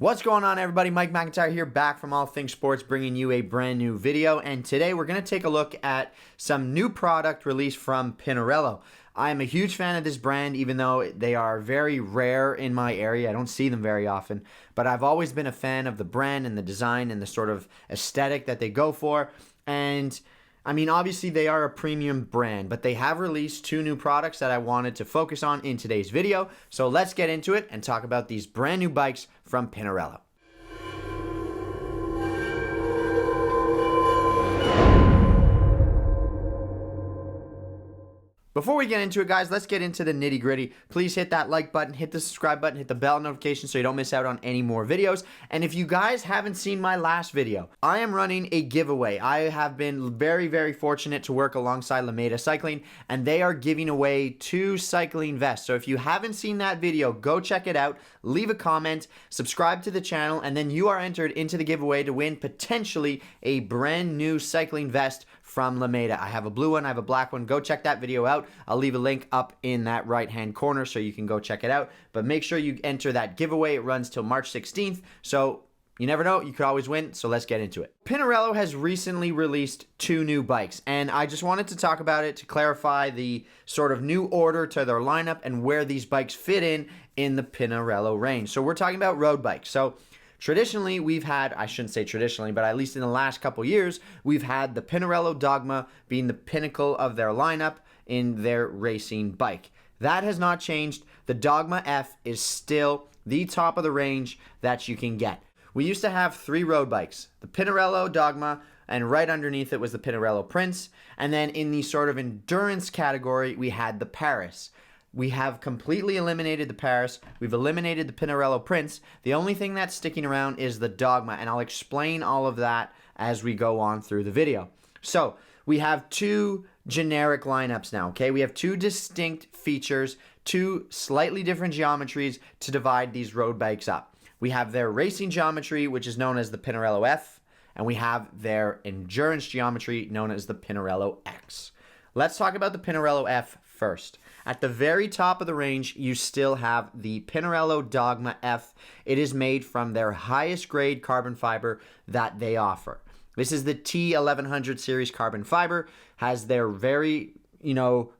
What's going on, everybody? Mike McIntyre here, back from All Things Sports, bringing you a brand new video. And today we're going to take a look at some new product released from Pinarello. I am a huge fan of this brand, even though they are very rare in my area. I don't see them very often, but I've always been a fan of the brand and the design and the sort of aesthetic that they go for. And I mean, obviously they are a premium brand, but they have released two new products that I wanted to focus on in today's video. So let's get into it and talk about these brand new bikes from Pinarello. Before we get into it, guys, let's get into the nitty-gritty. Please hit that like button, hit the subscribe button, hit the bell notification so you don't miss out on any more videos. And if you guys haven't seen my last video, I am running a giveaway. I have been very, very fortunate to work alongside Lameda Cycling, and they are giving away 2 cycling vests. So if you haven't seen that video, go check it out, leave a comment, subscribe to the channel, and then you are entered into the giveaway to win potentially a brand new cycling vest from Lameda. I have a blue one, I have a black one. Go check that video out. I'll leave a link up in that right-hand corner so you can go check it out. But make sure you enter that giveaway. It runs till March 16th. So you never know, you could always win. So let's get into it. Pinarello has recently released 2 new bikes, and I just wanted to talk about it to clarify the sort of new order to their lineup and where these bikes fit in the Pinarello range. So we're talking about road bikes. So traditionally, we've had, I shouldn't say traditionally, but at least in the last couple years, we've had the Pinarello Dogma being the pinnacle of their lineup in their racing bike. That has not changed. The Dogma F is still the top of the range that you can get. We used to have 3 road bikes, the Pinarello Dogma, and right underneath it was the Pinarello Prince. And then in the sort of endurance category, we had the Paris. We have completely eliminated the Paris. We've eliminated the Pinarello Prince. The only thing that's sticking around is the Dogma, and I'll explain all of that as we go on through the video. So we have 2 generic lineups now, okay? We have 2 distinct features, 2 slightly different geometries to divide these road bikes up. We have their racing geometry, which is known as the Pinarello F, and we have their endurance geometry known as the Pinarello X. Let's talk about the Pinarello F first. At the very top of the range, you still have the Pinarello Dogma F. It is made from their highest grade carbon fiber that they offer. This is the T1100 series carbon fiber, has their very,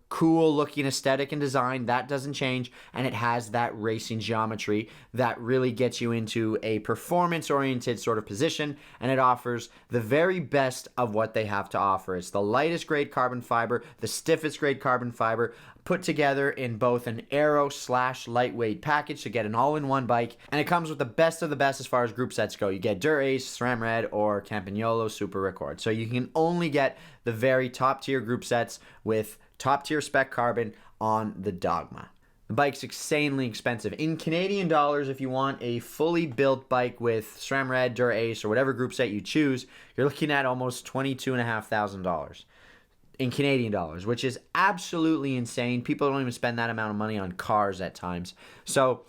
cool looking aesthetic and design. That doesn't change, and it has that racing geometry that really gets you into a performance oriented sort of position, and it offers the very best of what they have to offer. It's the lightest grade carbon fiber, the stiffest grade carbon fiber, put together in both an aero / lightweight package to get an all-in-one bike, and it comes with the best of the best as far as group sets go. You get Dur Ace, SRAM Red, or Campagnolo Super Record. So you can only get the very top tier group sets with top tier spec carbon on the Dogma. The bike's insanely expensive. In Canadian dollars, if you want a fully built bike with SRAM Red, Dur Ace, or whatever group set you choose, you're looking at almost $22,500 in Canadian dollars, which is absolutely insane. People don't even spend that amount of money on cars at times. So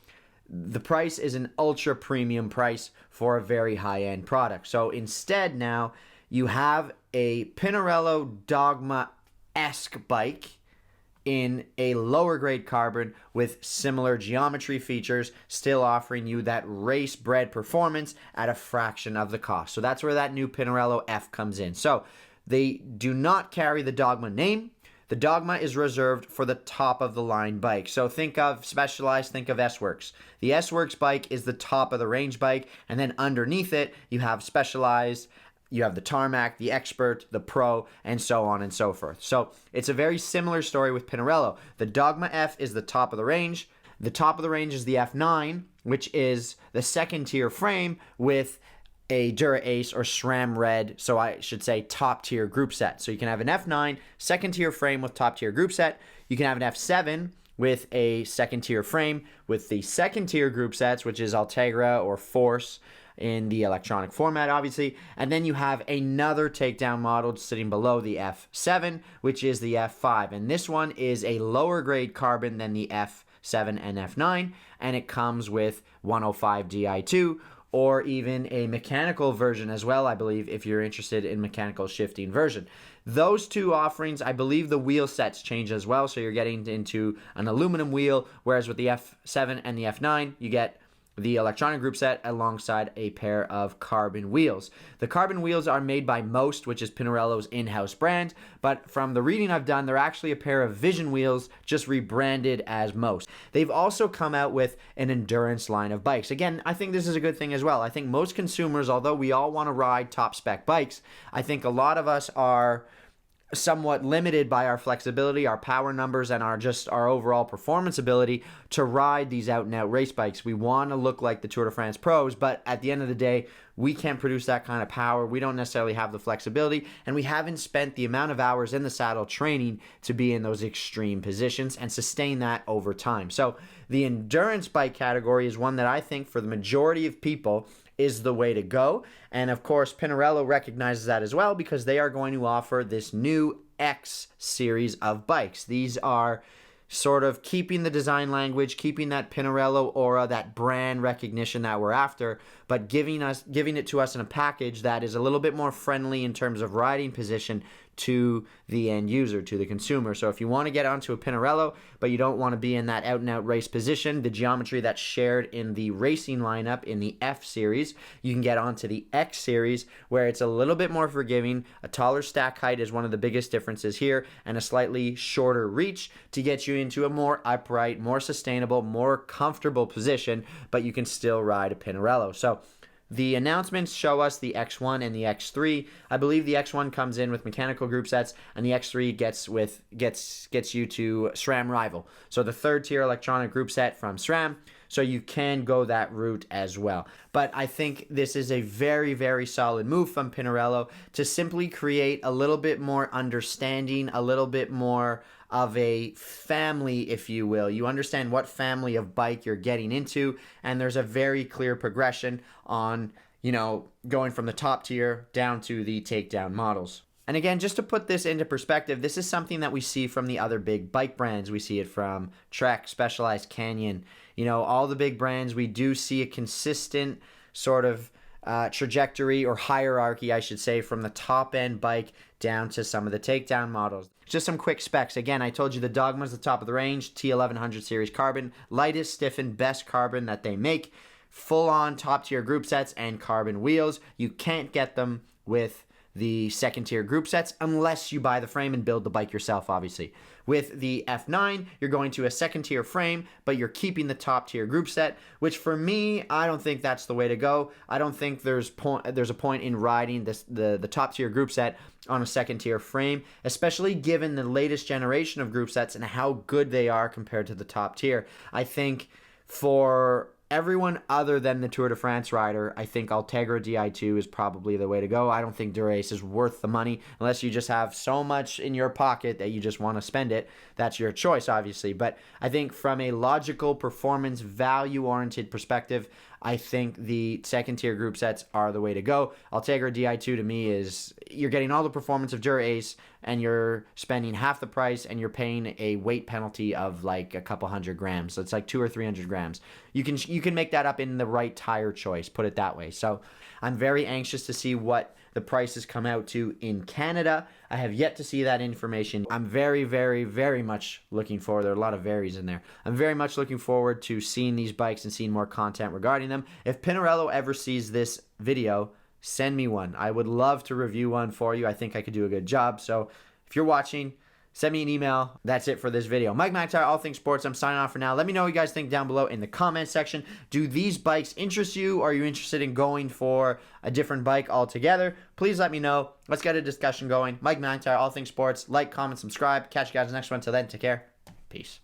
the price is an ultra premium price for a very high-end product. So instead now, you have a Pinarello Dogma-esque bike in a lower grade carbon with similar geometry features, still offering you that race-bred performance at a fraction of the cost. So that's where that new Pinarello F comes in. So they do not carry the Dogma name. The Dogma is reserved for the top of the line bike. So think of Specialized, think of S-Works. The S-Works bike is the top of the range bike, and then underneath it, you have Specialized, you have the Tarmac, the Expert, the Pro, and so on and so forth. So it's a very similar story with Pinarello. The Dogma F is the top of the range. The top of the range is the F9, which is the second tier frame with a Dur Ace or SRAM Red, so I should say top tier group set. So you can have an F9 second tier frame with top tier group set. You can have an F7 with a second tier frame with the second tier group sets, which is Altegra or Force in the electronic format, obviously. And then you have another takedown model sitting below the F7, which is the F5. And this one is a lower grade carbon than the F7 and F9, and it comes with 105 Di2, or even a mechanical version as well, I believe, if you're interested in mechanical shifting version. Those 2 offerings, I believe the wheel sets change as well, so you're getting into an aluminum wheel, whereas with the F7 and the F9, you get the electronic group set alongside a pair of carbon wheels. The carbon wheels are made by Most, which is Pinarello's in-house brand, but from the reading I've done, they're actually a pair of Vision wheels, just rebranded as Most. They've also come out with an endurance line of bikes. Again, I think this is a good thing as well. I think most consumers, although we all want to ride top spec bikes, I think a lot of us are somewhat limited by our flexibility, our power numbers, and our overall performance ability to ride these out-and-out race bikes. We want to look like the Tour de France pros, but at the end of the day, we can't produce that kind of power. We don't necessarily have the flexibility, and we haven't spent the amount of hours in the saddle training to be in those extreme positions and sustain that over time. So the endurance bike category is one that I think for the majority of people is the way to go. And of course, Pinarello recognizes that as well, because they are going to offer this new X series of bikes. These are sort of keeping the design language, keeping that Pinarello aura, that brand recognition that we're after, but giving it to us in a package that is a little bit more friendly in terms of riding position to the end user, to the consumer. So if you want to get onto a Pinarello, but you don't want to be in that out-and-out race position, the geometry that's shared in the racing lineup in the F series, you can get onto the X series, where it's a little bit more forgiving. A taller stack height is one of the biggest differences here, and a slightly shorter reach to get you into a more upright, more sustainable, more comfortable position, but you can still ride a Pinarello. So the announcements show us the X1 and the X3. I believe the X1 comes in with mechanical group sets, and the X3 gets you to SRAM Rival. So the third tier electronic group set from SRAM. So you can go that route as well. But I think this is a very, very solid move from Pinarello to simply create a little bit more understanding, a little bit more of a family, if you will. You understand what family of bike you're getting into, and there's a very clear progression on, going from the top tier down to the takedown models. And again, just to put this into perspective, this is something that we see from the other big bike brands. We see it from Trek, Specialized, Canyon, all the big brands. We do see a consistent sort of trajectory or hierarchy, I should say, from the top end bike down to some of the takedown models. Just some quick specs. Again, I told you the Dogma is the top of the range, T1100 series carbon, lightest, stiffened, best carbon that they make, full-on top-tier group sets and carbon wheels. You can't get them with the second-tier group sets unless you buy the frame and build the bike yourself, obviously. With the F9, you're going to a second-tier frame, but you're keeping the top-tier group set, which for me, I don't think that's the way to go. I don't think there's a point in riding the top-tier group set on a second-tier frame, especially given the latest generation of group sets and how good they are compared to the top tier. I think for everyone other than the Tour de France rider, I think Ultegra Di2 is probably the way to go. I don't think Dura-Ace is worth the money unless you just have so much in your pocket that you just want to spend it. That's your choice, obviously. But I think from a logical, performance, value-oriented perspective, I think the second-tier group sets are the way to go. Ultegra Di2 to me is you're getting all the performance of Dura-Ace and you're spending half the price and you're paying a weight penalty of like a couple hundred grams. So it's like 200 or 300 grams. You can make that up in the right tire choice, put it that way. So I'm very anxious to see what the prices come out to in Canada. I have yet to see that information. I'm very, very, very much looking forward. There are a lot of varies in there. I'm very much looking forward to seeing these bikes and seeing more content regarding them. If Pinarello ever sees this video, send me one. I would love to review one for you. I think I could do a good job. So if you're watching, send me an email. That's it for this video. Mike McIntyre, All Things Sports. I'm signing off for now. Let me know what you guys think down below in the comment section. Do these bikes interest you? Are you interested in going for a different bike altogether? Please let me know. Let's get a discussion going. Mike McIntyre, All Things Sports. Like, comment, subscribe. Catch you guys in the next one. Until then, take care. Peace.